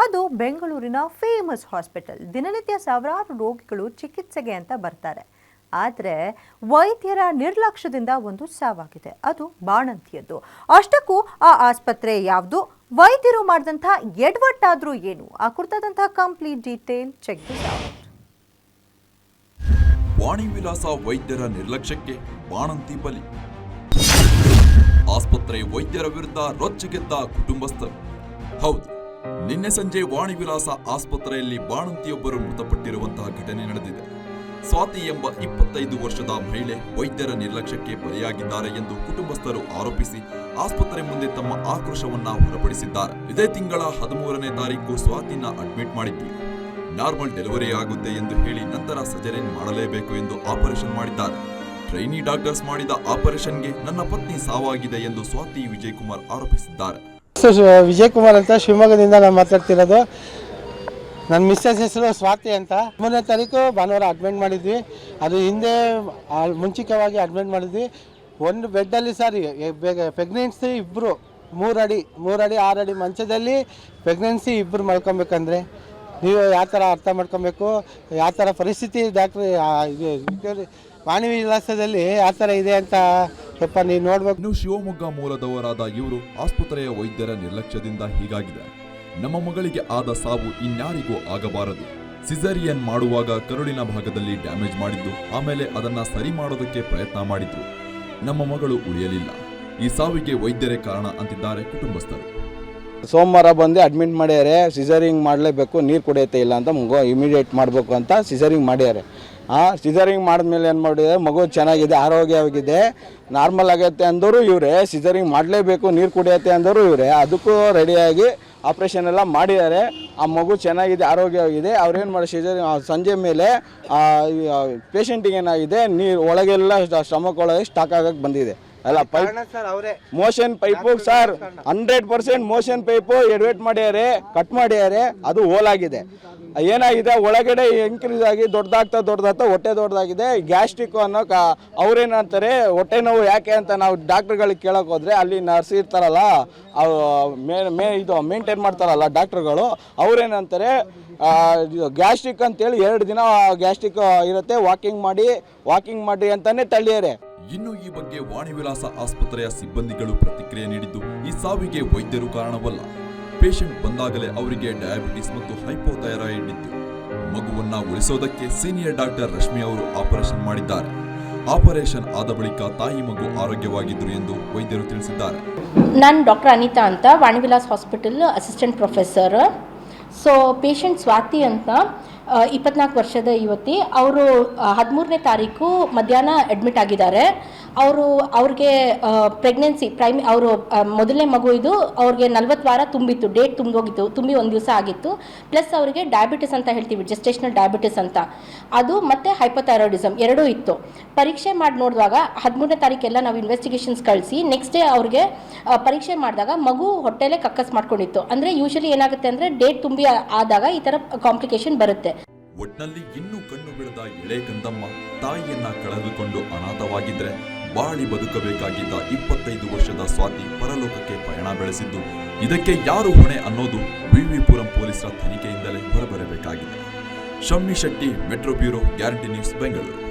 ಅದು ಬೆಂಗಳೂರಿನ famous hospital. ದಿನನಿತ್ಯ ಸಾವಿರಾರು ರೋಗಿಗಳು ಚಿಕಿತ್ಸೆಗೆ ಅಂತ ಬರ್ತಾರೆ. ಆದರೆ ವೈದ್ಯರ ನಿರ್ಲಕ್ಷ್ಯದಿಂದ ಒಂದು ಸಾವಾಗಿದೆ. ಅದು ಬಾಣಂತಿಯದ್ದು. ಅಷ್ಟಕ್ಕೂ ಆ ಆಸ್ಪತ್ರೆ ಯಾವುದು, ವೈದ್ಯರು ಮಾಡಿದಂಥ ಎಡವಟ್ಟಾದ್ರೂ ಏನು, ಆ ಕುರಿತಾದಂಥ complete detail check this out. Vani Vilasa ವೈದ್ಯರ ನಿರ್ಲಕ್ಷ್ಯಕ್ಕೆ ಬಾಣಂತಿ ಬಲಿ. ಆಸ್ಪತ್ರೆ ವೈದ್ಯರ ವಿರುದ್ಧ ರೊಚ್ಚಿಗೆದ್ದ ಕುಟುಂಬಸ್ಥರು. ಹೌದು, ನಿನ್ನೆ ಸಂಜೆ ವಾಣಿ ವಿಲಾಸ ಆಸ್ಪತ್ರೆಯಲ್ಲಿ ಬಾಣಂತಿಯೊಬ್ಬರು ಮೃತಪಟ್ಟಿರುವಂತಹ ಘಟನೆ ನಡೆದಿದೆ. ಸ್ವಾತಿ ಎಂಬ 25 ವರ್ಷದ ಮಹಿಳೆ ವೈದ್ಯರ ನಿರ್ಲಕ್ಷ್ಯಕ್ಕೆ ಬಲಿಯಾಗಿದ್ದಾರೆ ಎಂದು ಕುಟುಂಬಸ್ಥರು ಆರೋಪಿಸಿ ಆಸ್ಪತ್ರೆ ಮುಂದೆ ತಮ್ಮ ಆಕ್ರೋಶವನ್ನ ಹೊರಪಡಿಸಿದ್ದಾರೆ. ಇದೇ ತಿಂಗಳ 13ನೇ ತಾರೀಕು ಸ್ವಾತಿನ ಅಡ್ಮಿಟ್ ಮಾಡಿದ್ವಿ. ನಾರ್ಮಲ್ ಡೆಲಿವರಿ ಆಗುತ್ತೆ ಎಂದು ಹೇಳಿ ನಂತರ ಸರ್ಜರಿ ಮಾಡಲೇಬೇಕು ಎಂದು ಆಪರೇಷನ್ ಮಾಡಿದ್ದಾರೆ. ಟ್ರೈನಿ ಡಾಕ್ಟರ್ಸ್ ಮಾಡಿದ ಆಪರೇಷನ್ಗೆ ನನ್ನ ಪತ್ನಿ ಸಾವಾಗಿದೆ ಎಂದು ಸ್ವಾತಿ ವಿಜಯಕುಮಾರ್ ಆರೋಪಿಸಿದ್ದಾರೆ. ವಿಜಯಕುಮಾರ್ ಅಂತ ಶಿವಮೊಗ್ಗದಿಂದ ನಾನು ಮಾತಾಡ್ತಿರೋದು. ನನ್ನ ಮಿಸ್ಸಸ್ ಹೆಸರು ಸ್ವಾತಿ ಅಂತ. 3ನೇ ತಾರೀಕು ಭಾನುವಾರ ಅಡ್ಮಿಟ್ ಮಾಡಿದ್ವಿ. ಅದು ಹಿಂದೆ ಮುಂಚಿತವಾಗಿ ಅಡ್ಮಿಟ್ ಮಾಡಿದ್ವಿ. ಒಂದು ಬೆಡ್ಡಲ್ಲಿ ಸರ್ ಪ್ರೆಗ್ನೆನ್ಸಿ ಇಬ್ಬರು 3 ಅಡಿ 6 ಅಡಿ ಮಂಚದಲ್ಲಿ ಪ್ರೆಗ್ನೆನ್ಸಿ ಇಬ್ಬರು ಮಾಡ್ಕೊಬೇಕಂದ್ರೆ ನೀವು ಯಾವ ಥರ ಅರ್ಥ ಮಾಡ್ಕೊಬೇಕು, ಯಾವ ಥರ ಪರಿಸ್ಥಿತಿ ಡಾಕ್ಟ್ರ್ ವಾಣಿ ವಿಲಾಸದಲ್ಲಿ ಯಾವ ಥರ ಇದೆ ಅಂತ ಸ್ವಲ್ಪ ನೀವು ನೋಡ್ಬೇಕು. ಇನ್ನು ಶಿವಮೊಗ್ಗ ಮೂಲದವರಾದ ಇವರು ಆಸ್ಪತ್ರೆಯ ವೈದ್ಯರ ನಿರ್ಲಕ್ಷ್ಯದಿಂದ ಹೀಗಾಗಿದೆ. ನಮ್ಮ ಮಗಳಿಗೆ ಆದ ಸಾವು ಇನ್ಯಾರಿಗೂ ಆಗಬಾರದು. ಸಿಸೇರಿಯನ್ ಮಾಡುವಾಗ ಕರುಳಿನ ಭಾಗದಲ್ಲಿ ಡ್ಯಾಮೇಜ್ ಮಾಡಿದ್ದು, ಆಮೇಲೆ ಅದನ್ನ ಸರಿ ಮಾಡೋದಕ್ಕೆ ಪ್ರಯತ್ನ ಮಾಡಿದ್ರು. ನಮ್ಮ ಮಗಳು ಉಳಿಯಲಿಲ್ಲ. ಈ ಸಾವಿಗೆ ವೈದ್ಯರೇ ಕಾರಣ ಅಂತಿದ್ದಾರೆ ಕುಟುಂಬಸ್ಥರು. ಸೋಮವಾರ ಬಂದು ಅಡ್ಮಿಟ್ ಮಾಡ್ಯಾರೆ. ಸಿಸರಿಂಗ್ ಮಾಡಲೇಬೇಕು, ನೀರು ಕುಡಿಯುತ್ತೆ ಇಲ್ಲ ಅಂತ ಮಗು ಇಮಿಡಿಯೇಟ್ ಮಾಡಬೇಕು ಅಂತ ಸಿಸರಿಂಗ್ ಮಾಡ್ಯಾರೆ. ಸಿಸರಿಂಗ್ ಮಾಡಿದ್ಮೇಲೆ ಏನು ಮಾಡಿದೆ, ಮಗು ಚೆನ್ನಾಗಿದೆ, ಆರೋಗ್ಯವಾಗಿದೆ, ನಾರ್ಮಲ್ ಆಗತ್ತೆ ಅಂದವರು ಇವರೇ. ಸಿಸರಿಂಗ್ ಮಾಡಲೇಬೇಕು, ನೀರು ಕುಡಿಯುತ್ತೆ ಅಂದವರು ಇವರೇ. ಅದಕ್ಕೂ ರೆಡಿಯಾಗಿ ಆಪ್ರೇಷನ್ ಎಲ್ಲ ಮಾಡಿದ್ದಾರೆ. ಆ ಮಗು ಚೆನ್ನಾಗಿದೆ, ಆರೋಗ್ಯವಾಗಿದೆ. ಅವ್ರೇನು ಮಾಡಿ ಸಿಸರಿಂಗ್ ಸಂಜೆ ಮೇಲೆ ಪೇಷಂಟಿಗೆ ಏನಾಗಿದೆ, ನೀರು ಒಳಗೆಲ್ಲ ಸ್ಟಮಕ್ ಒಳಗೆ ಸ್ಟಾಕ್ ಆಗಕ್ಕೆ ಬಂದಿದೆ. ಅಲ್ಲ motion pipe sir 100% motion pipe ಎಡ್ವೇಟ್ ಮಾಡ್ಯಾರೆ, ಕಟ್ ಮಾಡ್ಯಾರೆ. ಅದು ಹೋಲಾಗಿದೆ. ಏನಾಗಿದೆ, ಒಳಗಡೆ ಇನ್ಕ್ರೀಸ್ ಆಗಿ ದೊಡ್ಡದಾಗ್ತಾ ಹೊಟ್ಟೆ ದೊಡ್ಡದಾಗಿದೆ. ಗ್ಯಾಸ್ಟ್ರಿಕ್ ಅನ್ನೋ ಅವ್ರೇನಂತಾರೆ, ಹೊಟ್ಟೆ ನೋವು ಯಾಕೆ ಅಂತ ನಾವು ಡಾಕ್ಟ್ರುಗಳಿಗೆ ಕೇಳೋಕೆ ಹೋದ್ರೆ ಅಲ್ಲಿ ನರ್ಸ್ ಇರ್ತಾರಲ್ಲ, ಇದು ಮೇಂಟೈನ್ ಮಾಡ್ತಾರಲ್ಲ ಡಾಕ್ಟ್ರುಗಳು, ಅವ್ರೇನಂತಾರೆ ಗ್ಯಾಸ್ಟ್ರಿಕ್ ಅಂತೇಳಿ 2 ದಿನ ಗ್ಯಾಸ್ಟ್ರಿಕ್ ಇರುತ್ತೆ, ವಾಕಿಂಗ್ ಮಾಡಿ ಅಂತಾನೆ ತಳ್ಳಿಯಾರೆ. ಇನ್ನು ಈ ಬಗ್ಗೆ ವಾಣಿ ವಿಲಾಸ ಆಸ್ಪತ್ರೆಯ ಸಿಬ್ಬಂದಿಗಳು ಪ್ರತಿಕ್ರಿಯೆ ನೀಡಿದ್ದು, ಈ ಸಾವಿಗೆ ವೈದ್ಯರು ಕಾರಣವಲ್ಲ. ಪೇಷಂಟ್ ಬಂದಾಗಲೇ ಅವರಿಗೆ ಡಯಾಬಿಟಿಸ್ ಮತ್ತು ಹೈಪೋಥೈರಾಯ್ಡ್ ಇತ್ತು. ಮಗುವನ್ನ ಉಳಿಸೋದಕ್ಕೆ ಸೀನಿಯರ್ ಡಾಕ್ಟರ್ ರಶ್ಮಿ ಅವರು ಆಪರೇಷನ್ ಮಾಡಿದ್ದಾರೆ. ಆಪರೇಷನ್ ಆದ ಬಳಿಕ ತಾಯಿ ಮಗು ಆರೋಗ್ಯವಾಗಿದ್ರು ಎಂದು ವೈದ್ಯರು ತಿಳಿಸಿದ್ದಾರೆ. ನಾನು ಡಾಕ್ಟರ್ ಅನಿತಾ ಅಂತ, Vani Vilas hospital assistant professor. So patient Swathi ಅಂತ 24 ವರ್ಷದ ಯುವತಿ. ಅವರು 13ನೇ ತಾರೀಕು ಮಧ್ಯಾಹ್ನ ಅಡ್ಮಿಟ್ ಆಗಿದ್ದಾರೆ. ಅವ್ರಿಗೆ ಪ್ರೆಗ್ನೆನ್ಸಿ ಅವರು ಮೊದಲನೇ ಮಗು ಇದು. ಅವ್ರಿಗೆ 40 ವಾರ ತುಂಬಿತ್ತು, ಡೇಟ್ ತುಂಬಿ 1 ದಿವಸ ಆಗಿತ್ತು. ಪ್ಲಸ್ ಅವರಿಗೆ ಡಯಾಬಿಟಿಸ್ ಅಂತ ಹೇಳ್ತೀವಿ, ಜೆಸ್ಟೇಷನಲ್ ಡಯಾಬಿಟಿಸ್ ಅಂತ, ಅದು ಮತ್ತು ಹೈಪೋಥೈರಾಯ್ಡಿಸಮ್ ಎರಡೂ ಇತ್ತು. ಪರೀಕ್ಷೆ ಮಾಡಿ ನೋಡಿದಾಗ 13ನೇ ತಾರೀಕೆಲ್ಲ ನಾವು ಇನ್ವೆಸ್ಟಿಗೇಷನ್ಸ್ ಕಳಿಸಿ ನೆಕ್ಸ್ಟ್ ಡೇ ಅವ್ರಿಗೆ ಪರೀಕ್ಷೆ ಮಾಡಿದಾಗ ಮಗು ಹೊಟ್ಟೆಲೇ ಕಕ್ಕಸ್ ಮಾಡ್ಕೊಂಡಿತ್ತು. ಅಂದರೆ ಯೂಶಲಿ ಏನಾಗುತ್ತೆ ಅಂದರೆ ಡೇಟ್ ತುಂಬಿ ಆದಾಗ ಈ ಥರ ಕಾಂಪ್ಲಿಕೇಶನ್ ಬರುತ್ತೆ. ಒಟ್ನಲ್ಲಿ ಇನ್ನೂ ಕಣ್ಣು ಬಿಡದ ಎಳೆ ಕಂದಮ್ಮ ತಾಯಿಯನ್ನ ಕಳೆದುಕೊಂಡು ಅನಾಥವಾಗಿದ್ರೆ ಬಾಳಿ ಬದುಕಬೇಕಾಗಿದ್ದ 25 ವರ್ಷದ ಸ್ವಾತಿ ಪರಲೋಕಕ್ಕೆ ಪಯಣ ಬೆಳೆಸಿದ್ದು, ಇದಕ್ಕೆ ಯಾರು ಹೊಣೆ ಅನ್ನೋದು ವಿವಿಪುರಂ ಪೊಲೀಸರ ತನಿಖೆಯಿಂದಲೇ ಹೊರಬರಬೇಕಾಗಿದೆ. Shammi Shetty, metro bureau, guarantee news, Bengaluru.